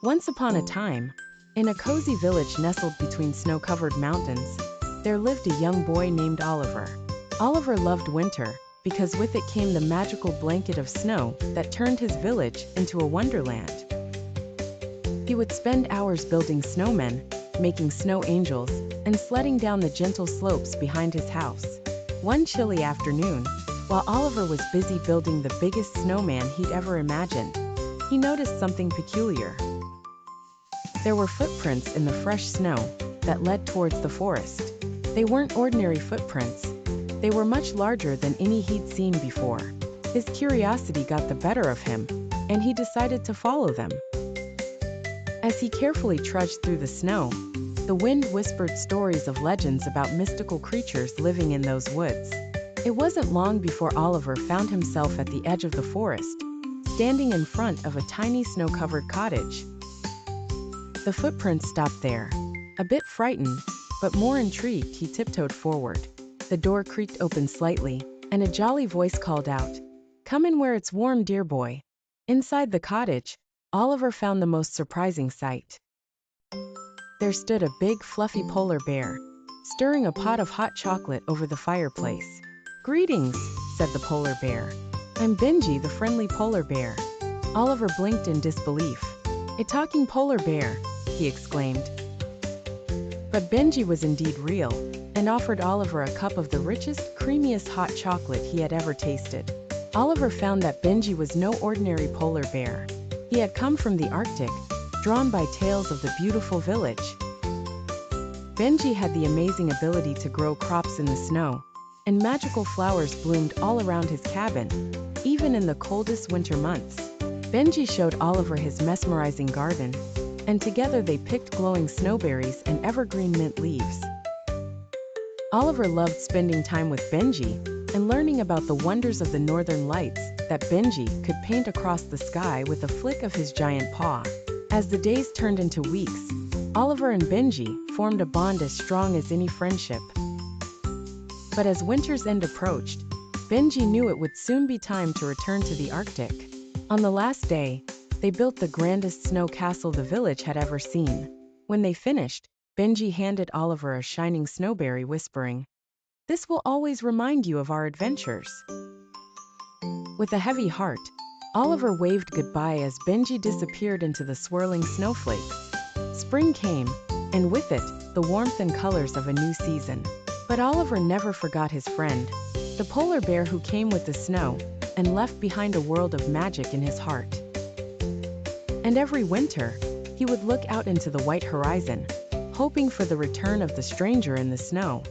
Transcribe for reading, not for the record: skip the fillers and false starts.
Once upon a time, in a cozy village nestled between snow-covered mountains, there lived a young boy named Oliver. Oliver loved winter, because with it came the magical blanket of snow that turned his village into a wonderland. He would spend hours building snowmen, making snow angels, and sledding down the gentle slopes behind his house. One chilly afternoon, while Oliver was busy building the biggest snowman he'd ever imagined, he noticed something peculiar. There were footprints in the fresh snow that led towards the forest. They weren't ordinary footprints. They were much larger than any he'd seen before. His curiosity got the better of him, and he decided to follow them. As he carefully trudged through the snow, the wind whispered stories of legends about mystical creatures living in those woods. It wasn't long before Oliver found himself at the edge of the forest, standing in front of a tiny snow-covered cottage. The footprints stopped there. A bit frightened, but more intrigued, he tiptoed forward. The door creaked open slightly, and a jolly voice called out, "Come in where it's warm, dear boy." Inside the cottage, Oliver found the most surprising sight. There stood a big, fluffy polar bear, stirring a pot of hot chocolate over the fireplace. "Greetings," said the polar bear. "I'm Benji, the friendly polar bear." Oliver blinked in disbelief. "A talking polar bear," he exclaimed. But Benji was indeed real, and offered Oliver a cup of the richest, creamiest hot chocolate he had ever tasted. Oliver found that Benji was no ordinary polar bear. He had come from the Arctic, drawn by tales of the beautiful village. Benji had the amazing ability to grow crops in the snow, and magical flowers bloomed all around his cabin, even in the coldest winter months. Benji showed Oliver his mesmerizing garden, and together they picked glowing snowberries and evergreen mint leaves. Oliver loved spending time with Benji and learning about the wonders of the northern lights that Benji could paint across the sky with a flick of his giant paw. As the days turned into weeks, Oliver and Benji formed a bond as strong as any friendship. But as winter's end approached, Benji knew it would soon be time to return to the Arctic. On the last day, they built the grandest snow castle the village had ever seen. When they finished, Benji handed Oliver a shining snowberry, whispering, "This will always remind you of our adventures." With a heavy heart, Oliver waved goodbye as Benji disappeared into the swirling snowflakes. Spring came, and with it, the warmth and colors of a new season. But Oliver never forgot his friend, the polar bear who came with the snow and left behind a world of magic in his heart. And every winter, he would look out into the white horizon, hoping for the return of the stranger in the snow.